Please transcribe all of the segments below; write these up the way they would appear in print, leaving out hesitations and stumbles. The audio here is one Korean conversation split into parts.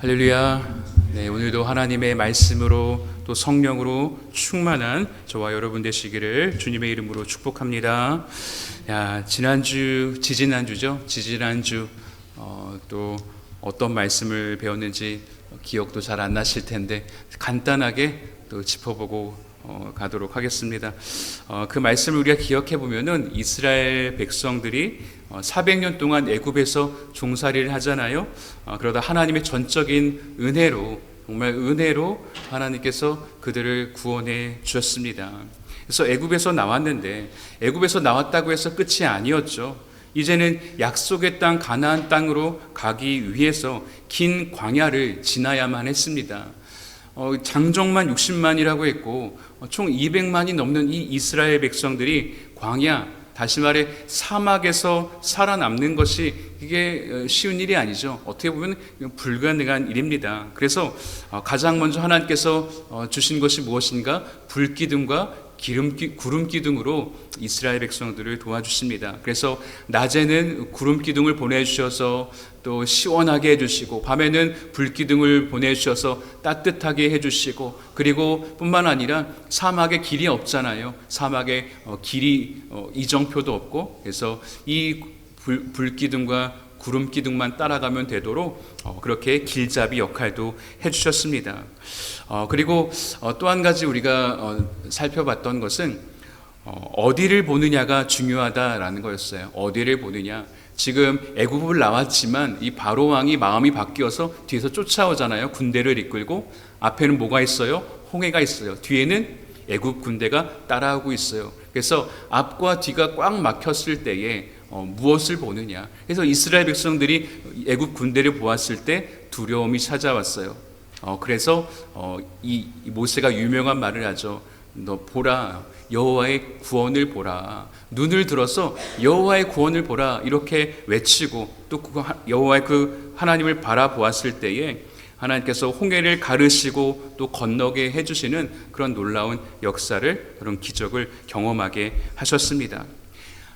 할렐루야. 네, 오늘도 하나님의 말씀으로 또 성령으로 충만한 저와 여러분 되시기를 주님의 이름으로 축복합니다. 지지난주죠. 또 어떤 말씀을 배웠는지 기억도 잘 안 나실 텐데 간단하게 또 짚어보고 가도록 하겠습니다. 그 말씀을 우리가 기억해 보면은 이스라엘 백성들이 400년 동안 애굽에서 종살이를 하잖아요. 그러다 하나님의 전적인 은혜로, 정말 은혜로 하나님께서 그들을 구원해 주셨습니다. 그래서 애굽에서 나왔는데 애굽에서 나왔다고 해서 끝이 아니었죠. 이제는 약속의 땅 가나안 땅으로 가기 위해서 긴 광야를 지나야만 했습니다. 장정만 60만이라고 했고 총 200만이 넘는 이 이스라엘 백성들이 광야, 다시 말해 사막에서 살아남는 것이 이게 쉬운 일이 아니죠. 어떻게 보면 불가능한 일입니다. 그래서 가장 먼저 하나님께서 주신 것이 무엇인가? 불기둥과 구름기둥으로 이스라엘 백성들을 도와주십니다. 그래서 낮에는 구름기둥을 보내주셔서 또 시원하게 해주시고, 밤에는 불기둥을 보내주셔서 따뜻하게 해주시고, 그리고 뿐만 아니라 사막에 길이 없잖아요. 사막에 길이 이정표도 없고, 그래서 이 불기둥과 구름기둥만 따라가면 되도록 그렇게 길잡이 역할도 해주셨습니다. 그리고 또 한 가지 우리가 살펴봤던 것은 어디를 보느냐가 중요하다라는 거였어요. 어디를 보느냐. 지금 애굽을 나왔지만 이 바로 왕이 마음이 바뀌어서 뒤에서 쫓아오잖아요. 군대를 이끌고 앞에는 뭐가 있어요? 홍해가 있어요. 뒤에는 애굽 군대가 따라오고 있어요. 그래서 앞과 뒤가 꽉 막혔을 때에 무엇을 보느냐. 그래서 이스라엘 백성들이 애굽 군대를 보았을 때 두려움이 찾아왔어요. 그래서 이 모세가 유명한 말을 하죠. 너 보라, 여호와의 구원을 보라. 눈을 들어서 여호와의 구원을 보라. 이렇게 외치고 또 여호와의 그 하나님을 바라보았을 때에 하나님께서 홍해를 가르시고 또 건너게 해주시는 그런 놀라운 역사를, 그런 기적을 경험하게 하셨습니다.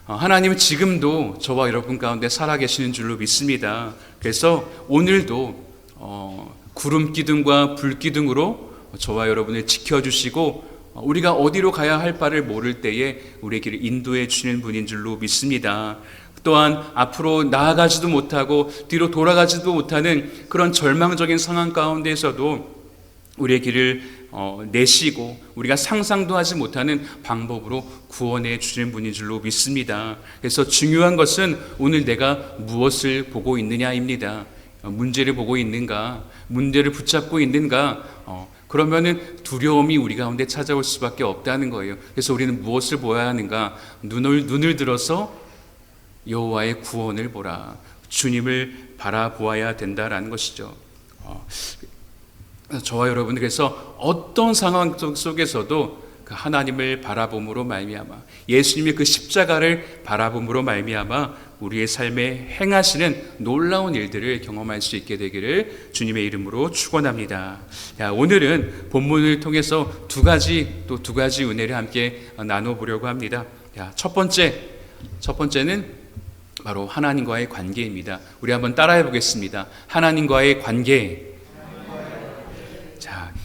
하나님은 지금도 저와 여러분 가운데 살아계시는 줄로 믿습니다. 그래서 오늘도 구름기둥과 불기둥으로 저와 여러분을 지켜주시고 우리가 어디로 가야 할 바를 모를 때에 우리의 길을 인도해 주시는 분인 줄로 믿습니다. 또한 앞으로 나아가지도 못하고 뒤로 돌아가지도 못하는 그런 절망적인 상황 가운데에서도 우리의 길을 내시고 우리가 상상도 하지 못하는 방법으로 구원해 주시는 분인 줄로 믿습니다. 그래서 중요한 것은 오늘 내가 무엇을 보고 있느냐입니다. 문제를 보고 있는가? 문제를 붙잡고 있는가? 그러면은 두려움이 우리 가운데 찾아올 수밖에 없다는 거예요. 그래서 우리는 무엇을 보아야 하는가? 눈을 들어서 여호와의 구원을 보라. 주님을 바라보아야 된다라는 것이죠. 저와 여러분들 그래서 어떤 상황 속에서도 그 하나님을 바라봄으로 말미암아, 예수님의 그 십자가를 바라봄으로 말미암아 우리의 삶에 행하시는 놀라운 일들을 경험할 수 있게 되기를 주님의 이름으로 축원합니다. 오늘은 본문을 통해서 두 가지 은혜를 함께 나눠보려고 합니다. 첫 번째는 바로 하나님과의 관계입니다. 우리 한번 따라해 보겠습니다. 하나님과의 관계.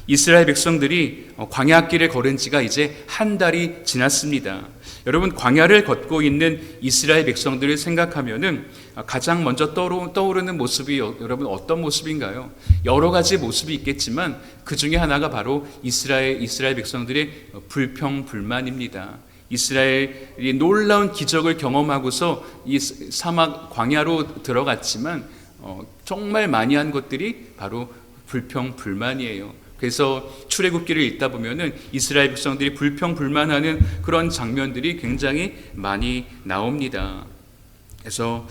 이스라엘 백성들이 광야길을 걸은 지가 이제 한 달이 지났습니다. 여러분, 광야를 걷고 있는 이스라엘 백성들을 생각하면은 가장 먼저 떠오르는 모습이 여러분 어떤 모습인가요? 여러 가지 모습이 있겠지만 그 중에 하나가 바로 이스라엘 백성들의 불평불만입니다. 이스라엘이 놀라운 기적을 경험하고서 이 사막 광야로 들어갔지만 정말 많이 한 것들이 바로 불평불만이에요. 그래서 출애굽기를 읽다 보면은 이스라엘 백성들이 불평불만하는 그런 장면들이 굉장히 많이 나옵니다. 그래서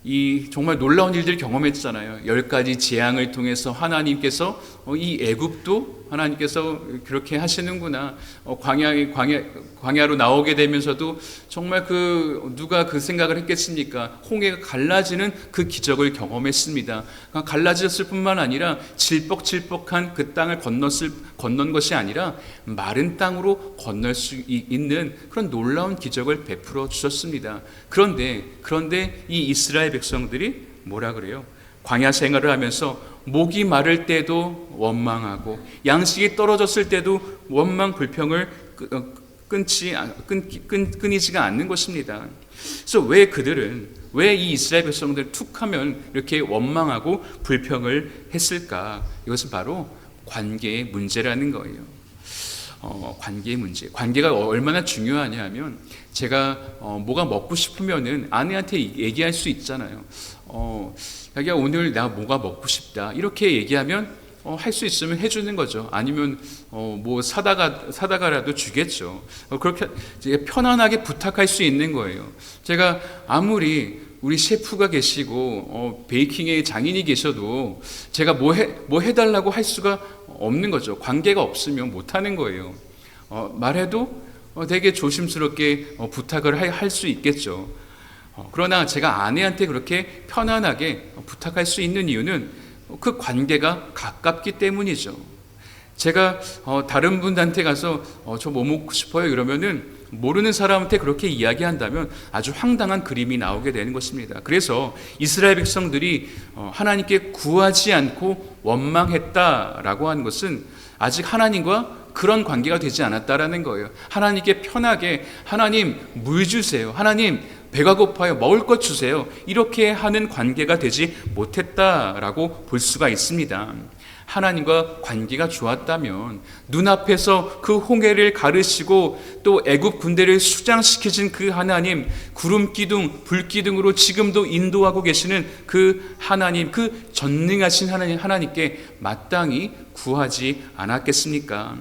이 정말 놀라운 일들을 경험했잖아요. 10가지 재앙을 통해서 하나님께서 이 애굽도 하나님께서 그렇게 하시는구나. 광야로 나오게 되면서도 정말 누가 그 생각을 했겠습니까? 홍해가 갈라지는 그 기적을 경험했습니다. 갈라졌을 뿐만 아니라 질퍽질퍽한 그 땅을 건넌 것이 아니라 마른 땅으로 건널 수 있는 그런 놀라운 기적을 베풀어 주셨습니다. 그런데 이 이스라엘 백성들이 뭐라 그래요? 광야 생활을 하면서 목이 마를 때도 원망하고 양식이 떨어졌을 때도 원망 불평을 끊이지가 않는 것입니다. 그래서 왜 이 이스라엘 백성들 툭하면 이렇게 원망하고 불평을 했을까? 이것은 바로 관계의 문제라는 거예요. 관계의 문제. 관계가 얼마나 중요하냐 하면 제가 뭐가 먹고 싶으면은 아내한테 얘기할 수 있잖아요. 자기야 오늘 나 뭐가 먹고 싶다 이렇게 얘기하면 할 수 있으면 해주는 거죠. 아니면 뭐 사다가라도 주겠죠. 그렇게 편안하게 부탁할 수 있는 거예요. 제가 아무리 우리 셰프가 계시고 베이킹의 장인이 계셔도 제가 뭐 해달라고 할 수가 없는 거죠. 관계가 없으면 못 하는 거예요. 말해도 되게 조심스럽게 부탁을 할 수 있겠죠. 그러나 제가 아내한테 그렇게 편안하게 부탁할 수 있는 이유는 그 관계가 가깝기 때문이죠. 제가 다른 분한테 가서 저 뭐 먹고 싶어요 이러면은 모르는 사람한테 그렇게 이야기한다면 아주 황당한 그림이 나오게 되는 것입니다. 그래서 이스라엘 백성들이 하나님께 구하지 않고 원망했다라고 하는 것은 아직 하나님과 그런 관계가 되지 않았다라는 거예요. 하나님께 편하게 하나님 물 주세요. 하나님 배가 고파요. 먹을 것 주세요. 이렇게 하는 관계가 되지 못했다라고 볼 수가 있습니다. 하나님과 관계가 좋았다면 눈앞에서 그 홍해를 가르시고 또 애굽 군대를 수장시키신 그 하나님, 구름 기둥, 불 기둥으로 지금도 인도하고 계시는 그 하나님, 그 전능하신 하나님께 마땅히 구하지 않았겠습니까?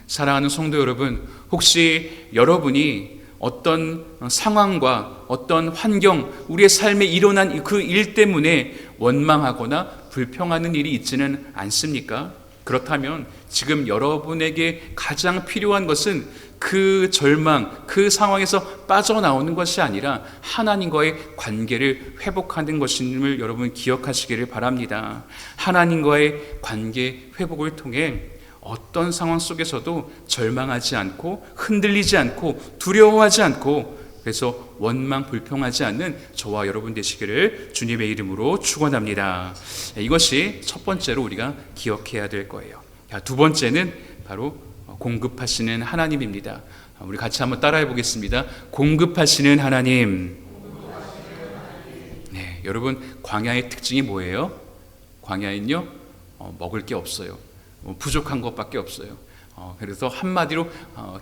사랑하는 성도 여러분, 혹시 여러분이 어떤 상황과 어떤 환경, 우리의 삶에 일어난 그 일 때문에 원망하거나 불평하는 일이 있지는 않습니까? 그렇다면 지금 여러분에게 가장 필요한 것은 그 절망, 그 상황에서 빠져나오는 것이 아니라 하나님과의 관계를 회복하는 것임을 여러분 기억하시기를 바랍니다. 하나님과의 관계 회복을 통해 어떤 상황 속에서도 절망하지 않고 흔들리지 않고 두려워하지 않고 그래서 원망 불평하지 않는 저와 여러분 되시기를 주님의 이름으로 축원합니다. 이것이 첫 번째로 우리가 기억해야 될 거예요. 두 번째는 바로 공급하시는 하나님입니다. 우리 같이 한번 따라해 보겠습니다. 공급하시는 하나님. 네, 여러분 광야의 특징이 뭐예요? 광야는요 먹을 게 없어요. 부족한 것밖에 없어요. 그래서 한마디로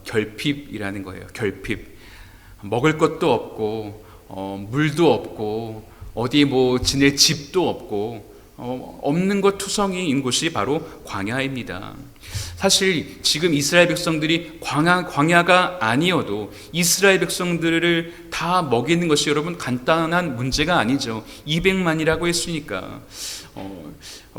결핍이라는 거예요. 결핍. 먹을 것도 없고 물도 없고 어디 뭐 지낼 집도 없고 없는 것 투성이인 곳이 바로 광야입니다. 사실 지금 이스라엘 백성들이 광야가 아니어도 이스라엘 백성들을 다 먹이는 것이 여러분 간단한 문제가 아니죠. 200만이라고 했으니까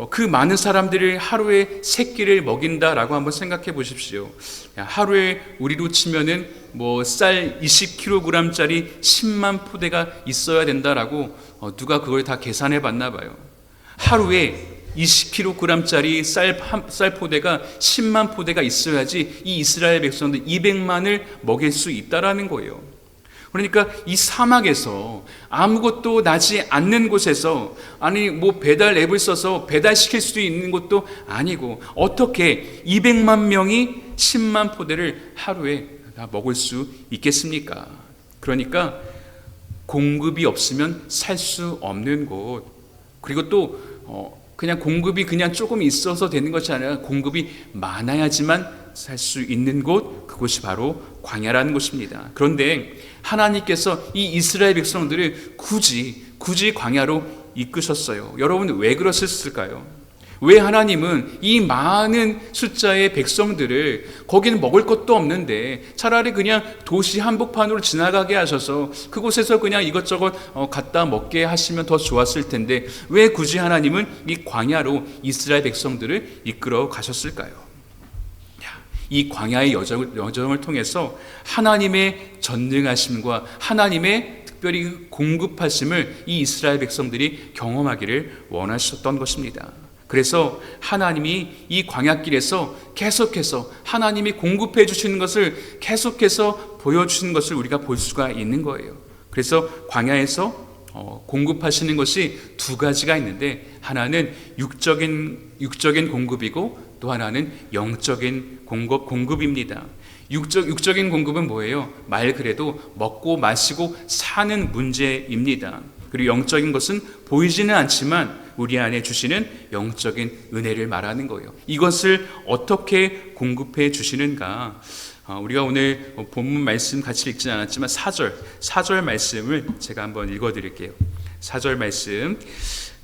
그 많은 사람들을 하루에 3끼를 먹인다라고 한번 생각해 보십시오. 하루에 우리로 치면은 뭐 쌀 20kg짜리 10만 포대가 있어야 된다라고 누가 그걸 다 계산해 봤나 봐요. 하루에 20kg짜리 쌀 포대가 10만 포대가 있어야지 이 이스라엘 백성들 200만을 먹일 수 있다라는 거예요. 그러니까 이 사막에서 아무것도 나지 않는 곳에서 아니 뭐 배달 앱을 써서 배달시킬 수 있는 것도 아니고 어떻게 200만 명이 10만 포대를 하루에 다 먹을 수 있겠습니까? 그러니까 공급이 없으면 살 수 없는 곳, 그리고 또 그냥 공급이 그냥 조금 있어서 되는 것이 아니라 공급이 많아야지만 살 수 있는 곳, 그곳이 바로 광야라는 곳입니다. 그런데 하나님께서 이 이스라엘 백성들을 굳이 광야로 이끄셨어요. 여러분 왜 그러셨을까요? 왜 하나님은 이 많은 숫자의 백성들을 거기는 먹을 것도 없는데 차라리 그냥 도시 한복판으로 지나가게 하셔서 그곳에서 그냥 이것저것 갖다 먹게 하시면 더 좋았을 텐데 왜 굳이 하나님은 이 광야로 이스라엘 백성들을 이끌어 가셨을까요? 이 광야의 여정을 통해서 하나님의 전능하심과 하나님의 특별히 공급하심을 이 이스라엘 백성들이 경험하기를 원하셨던 것입니다. 그래서 하나님이 이 광야길에서 계속해서 하나님이 공급해 주시는 것을 계속해서 보여주시는 것을 우리가 볼 수가 있는 거예요. 그래서 광야에서 공급하시는 것이 두 가지가 있는데, 하나는 육적인 공급이고 또 하나는 영적인 공급입니다. 육적인 공급은 뭐예요? 말 그대로 먹고 마시고 사는 문제입니다. 그리고 영적인 것은 보이지는 않지만 우리 안에 주시는 영적인 은혜를 말하는 거예요. 이것을 어떻게 공급해 주시는가? 우리가 오늘 본문 말씀 같이 읽지 않았지만 4절 말씀을 제가 한번 읽어드릴게요. 4절 말씀.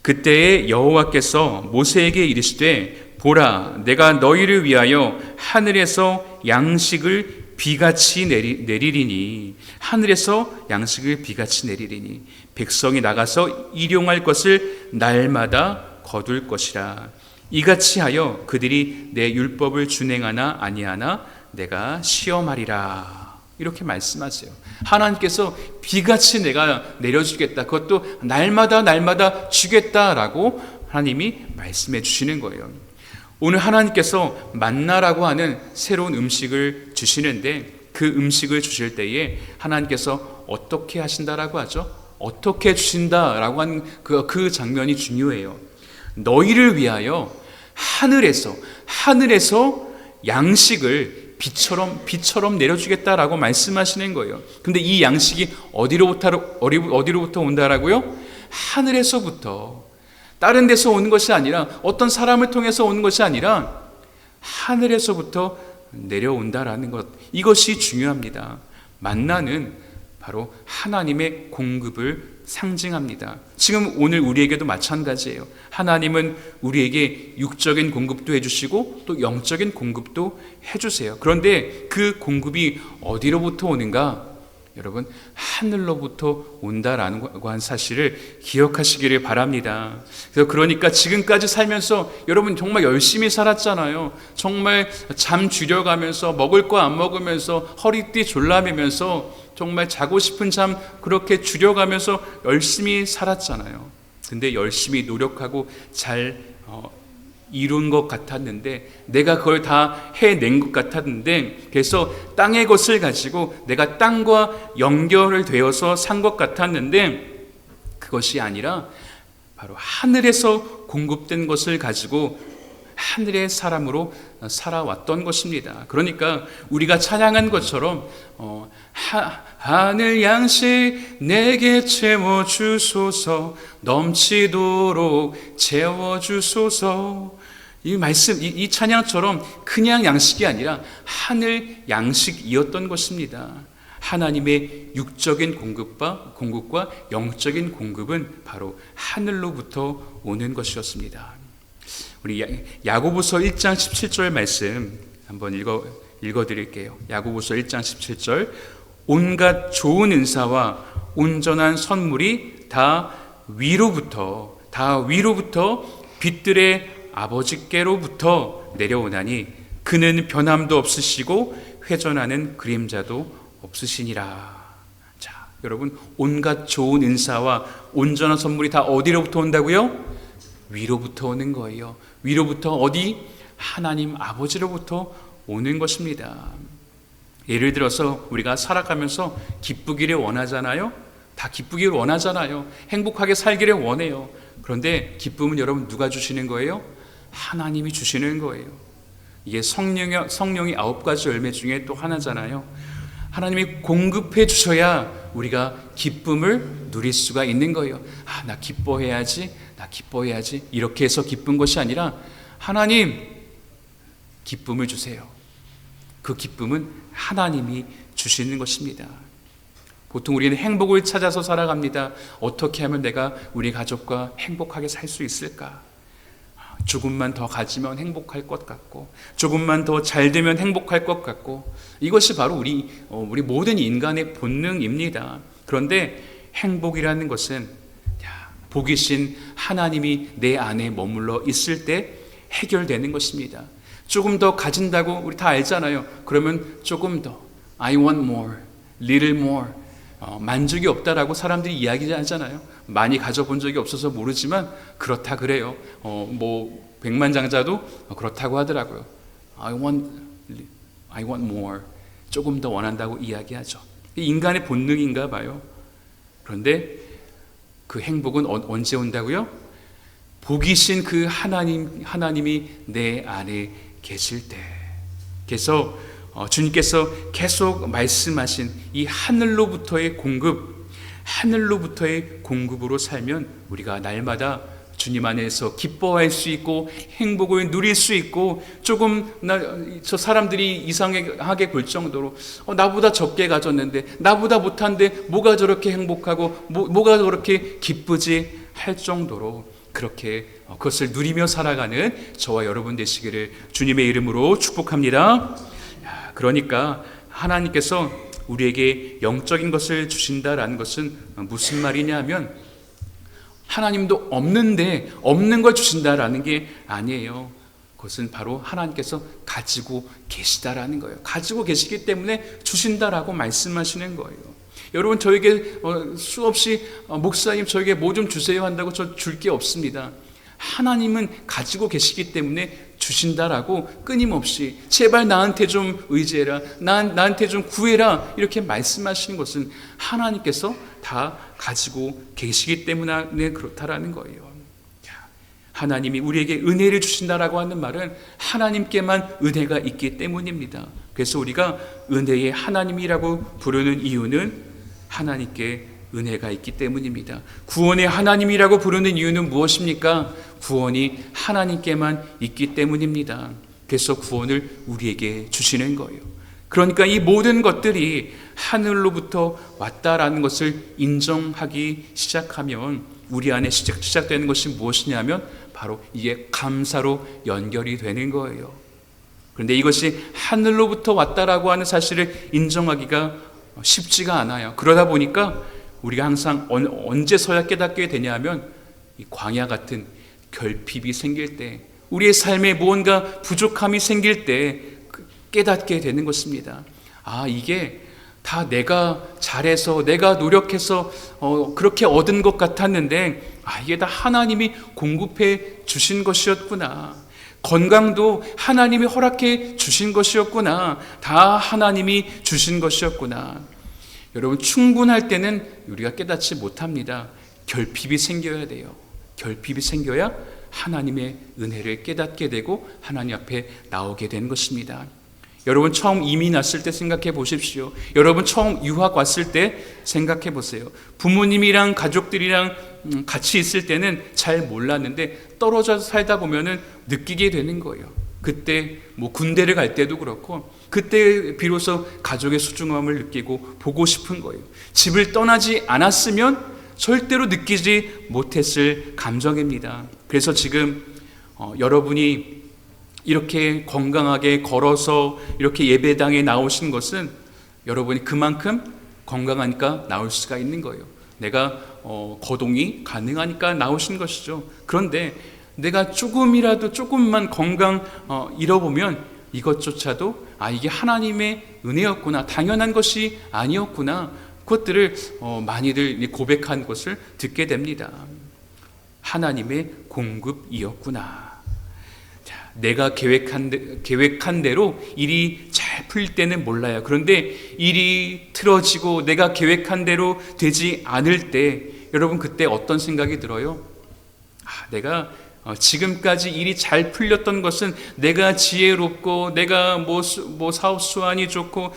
그때에 여호와께서 모세에게 이르시되 보라, 내가 너희를 위하여 하늘에서 양식을 비같이 내리리니, 하늘에서 양식을 비같이 내리리니 백성이 나가서 일용할 것을 날마다 거둘 것이라. 이같이 하여 그들이 내 율법을 준행하나 아니하나 내가 시험하리라. 이렇게 말씀하세요. 하나님께서 비같이 내가 내려주겠다, 그것도 날마다 주겠다라고 하나님이 말씀해 주시는 거예요. 오늘 하나님께서 만나라고 하는 새로운 음식을 주시는데, 그 음식을 주실 때에 하나님께서 어떻게 하신다라고 하죠? 어떻게 주신다라고 하는 그 장면이 중요해요. 너희를 위하여 하늘에서 양식을 비처럼 내려주겠다라고 말씀하시는 거예요. 근데 이 양식이 어디로부터 온다라고요? 하늘에서부터. 다른 데서 오는 것이 아니라, 어떤 사람을 통해서 오는 것이 아니라 하늘에서부터 내려온다라는 것, 이것이 중요합니다. 만나는 바로 하나님의 공급을 상징합니다. 지금 오늘 우리에게도 마찬가지예요. 하나님은 우리에게 육적인 공급도 해주시고 또 영적인 공급도 해주세요. 그런데 그 공급이 어디로부터 오는가? 여러분, 하늘로부터 온다라는 사실을 기억하시기를 바랍니다. 그러니까 지금까지 살면서 여러분 정말 열심히 살았잖아요. 정말 잠 줄여가면서, 먹을 거 안 먹으면서, 허리띠 졸라매면서, 정말 자고 싶은 잠 그렇게 줄여가면서 열심히 살았잖아요. 근데 열심히 노력하고 잘 이룬 것 같았는데, 내가 그걸 다 해낸 것 같았는데, 그래서 땅의 것을 가지고 내가 땅과 연결을 되어서 산 것 같았는데, 그것이 아니라 바로 하늘에서 공급된 것을 가지고 하늘의 사람으로 살아왔던 것입니다. 그러니까 우리가 찬양한 것처럼 하늘 양식 내게 채워주소서, 넘치도록 채워주소서. 이 말씀, 이 찬양처럼 그냥 양식이 아니라 하늘 양식이었던 것입니다. 하나님의 육적인 공급과 영적인 공급은 바로 하늘로부터 오는 것이었습니다. 우리 야고보서 1장 17절 말씀 한번 읽어드릴게요. 야고보서 1장 17절. 온갖 좋은 은사와 온전한 선물이 다 위로부터 빛들의 아버지께로부터 내려오나니 그는 변함도 없으시고 회전하는 그림자도 없으시니라. 자, 여러분, 온갖 좋은 은사와 온전한 선물이 다 어디로부터 온다고요? 위로부터 오는 거예요. 위로부터 어디? 하나님 아버지로부터 오는 것입니다. 예를 들어서 우리가 살아가면서 기쁘기를 원하잖아요. 다 기쁘기를 원하잖아요. 행복하게 살기를 원해요. 그런데 기쁨은 여러분 누가 주시는 거예요? 하나님이 주시는 거예요. 이게 성령의 9가지 열매 중에 또 하나잖아요. 하나님이 공급해 주셔야 우리가 기쁨을 누릴 수가 있는 거예요. 나 기뻐해야지 이렇게 해서 기쁜 것이 아니라, 하나님 기쁨을 주세요. 그 기쁨은 하나님이 주시는 것입니다. 보통 우리는 행복을 찾아서 살아갑니다. 어떻게 하면 내가 우리 가족과 행복하게 살 수 있을까? 조금만 더 가지면 행복할 것 같고, 조금만 더 잘 되면 행복할 것 같고, 이것이 바로 우리 모든 인간의 본능입니다. 그런데 행복이라는 것은 복이신 하나님이 내 안에 머물러 있을 때 해결되는 것입니다. 조금 더 가진다고 우리 다 알잖아요. 그러면 조금 더, I want more, little more, 만족이 없다라고 사람들이 이야기하잖아요. 많이 가져본 적이 없어서 모르지만 그렇다 그래요. 백만장자도 그렇다고 하더라고요. I want more, 조금 더 원한다고 이야기하죠. 인간의 본능인가 봐요. 그런데 그 행복은 언제 온다고요? 복이신 그 하나님이 내 안에 계실 때. 그래서 주님께서 계속 말씀하신 이 하늘로부터의 공급으로 살면 우리가 날마다 주님 안에서 기뻐할 수 있고 행복을 누릴 수 있고, 조금 저 사람들이 이상하게 볼 정도로 나보다 적게 가졌는데, 나보다 못한데 뭐가 저렇게 행복하고 뭐가 저렇게 기쁘지 할 정도로 그렇게 그것을 누리며 살아가는 저와 여러분 되시기를 주님의 이름으로 축복합니다. 그러니까 하나님께서 우리에게 영적인 것을 주신다라는 것은 무슨 말이냐 하면, 하나님도 없는 걸 주신다라는 게 아니에요. 그것은 바로 하나님께서 가지고 계시다라는 거예요. 가지고 계시기 때문에 주신다라고 말씀하시는 거예요. 여러분, 저에게 수없이 목사님 저에게 뭐 좀 주세요 한다고 저 줄 게 없습니다. 하나님은 가지고 계시기 때문에 주신다라고 끊임없이 제발 나한테 좀 의지해라, 나한테 좀 구해라, 이렇게 말씀하시는 것은 하나님께서 다 가지고 계시기 때문에 그렇다라는 거예요. 하나님이 우리에게 은혜를 주신다라고 하는 말은 하나님께만 은혜가 있기 때문입니다. 그래서 우리가 은혜의 하나님이라고 부르는 이유는 하나님께 은혜가 있기 때문입니다. 구원의 하나님이라고 부르는 이유는 무엇입니까? 구원이 하나님께만 있기 때문입니다. 그래서 구원을 우리에게 주시는 거예요. 그러니까 이 모든 것들이 하늘로부터 왔다라는 것을 인정하기 시작하면 우리 안에 시작되는 것이 무엇이냐면 바로 이게 감사로 연결이 되는 거예요. 그런데 이것이 하늘로부터 왔다라고 하는 사실을 인정하기가 쉽지가 않아요. 그러다 보니까 우리가 항상 언제서야 깨닫게 되냐면 이 광야 같은 결핍이 생길 때, 우리의 삶에 무언가 부족함이 생길 때 깨닫게 되는 것입니다. 이게 다 내가 잘해서 내가 노력해서 그렇게 얻은 것 같았는데 이게 다 하나님이 공급해 주신 것이었구나. 건강도 하나님이 허락해 주신 것이었구나. 다 하나님이 주신 것이었구나. 여러분, 충분할 때는 우리가 깨닫지 못합니다. 결핍이 생겨야 돼요. 결핍이 생겨야 하나님의 은혜를 깨닫게 되고 하나님 앞에 나오게 되는 것입니다. 여러분, 처음 이민 왔을 때 생각해 보십시오. 여러분, 처음 유학 왔을 때 생각해 보세요. 부모님이랑 가족들이랑 같이 있을 때는 잘 몰랐는데 떨어져서 살다 보면은 느끼게 되는 거예요. 그때 군대를 갈 때도 그렇고, 그때 비로소 가족의 소중함을 느끼고 보고 싶은 거예요. 집을 떠나지 않았으면 절대로 느끼지 못했을 감정입니다. 그래서 지금 여러분이 이렇게 건강하게 걸어서 이렇게 예배당에 나오신 것은 여러분이 그만큼 건강하니까 나올 수가 있는 거예요. 내가 거동이 가능하니까 나오신 것이죠. 그런데 내가 조금만 건강 잃어보면 이것조차도 이게 하나님의 은혜였구나, 당연한 것이 아니었구나, 그것들을 많이들 고백한 것을 듣게 됩니다. 하나님의 공급이었구나. 내가 계획한 대로 일이 잘 풀 때는 몰라요. 그런데 일이 틀어지고 내가 계획한 대로 되지 않을 때 여러분, 그때 어떤 생각이 들어요? 내가 지금까지 일이 잘 풀렸던 것은 내가 지혜롭고 내가 사업 수완이 좋고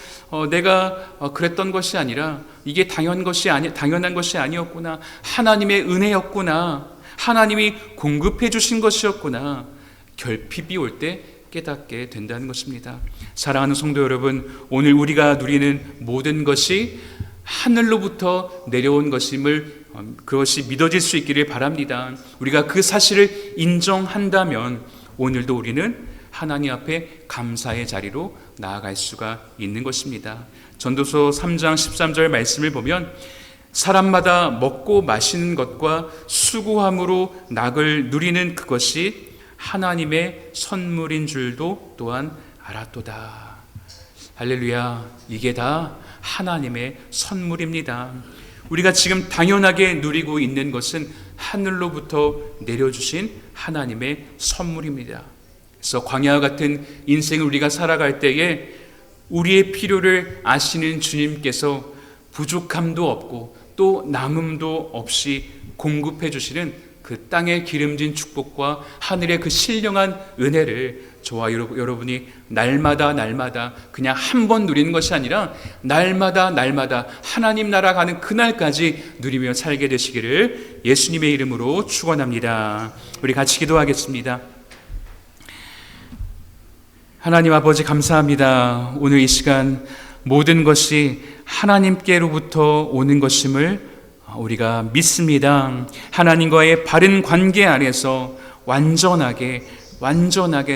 내가 그랬던 것이 아니라 이게 당연한 것이 아니었구나. 하나님의 은혜였구나. 하나님이 공급해 주신 것이었구나. 결핍이 올 때 깨닫게 된다는 것입니다. 사랑하는 성도 여러분, 오늘 우리가 누리는 모든 것이 하늘로부터 내려온 것임을 그것이 믿어질 수 있기를 바랍니다. 우리가 그 사실을 인정한다면 오늘도 우리는 하나님 앞에 감사의 자리로 나아갈 수가 있는 것입니다. 전도서 3장 13절 말씀을 보면 사람마다 먹고 마시는 것과 수고함으로 낙을 누리는 그것이 하나님의 선물인 줄도 또한 알았도다. 할렐루야. 이게 다 하나님의 선물입니다. 우리가 지금 당연하게 누리고 있는 것은 하늘로부터 내려주신 하나님의 선물입니다. 그래서 광야와 같은 인생을 우리가 살아갈 때에 우리의 필요를 아시는 주님께서 부족함도 없고 또 남음도 없이 공급해 주시는 그 땅의 기름진 축복과 하늘의 그 신령한 은혜를 저와 여러분이 날마다 그냥 한 번 누리는 것이 아니라 날마다 하나님 나라 가는 그날까지 누리며 살게 되시기를 예수님의 이름으로 축원합니다. 우리 같이 기도하겠습니다. 하나님 아버지 감사합니다. 오늘 이 시간 모든 것이 하나님께로부터 오는 것임을 우리가 믿습니다. 하나님과의 바른 관계 안에서 완전하게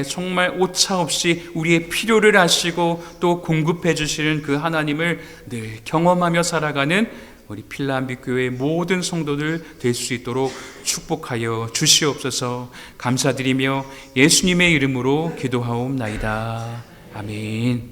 정말 오차 없이 우리의 필요를 아시고 또 공급해 주시는 그 하나님을 늘 경험하며 살아가는 우리 필라암비 교회의 모든 성도들 될 수 있도록 축복하여 주시옵소서. 감사드리며 예수님의 이름으로 기도하옵나이다. 아멘.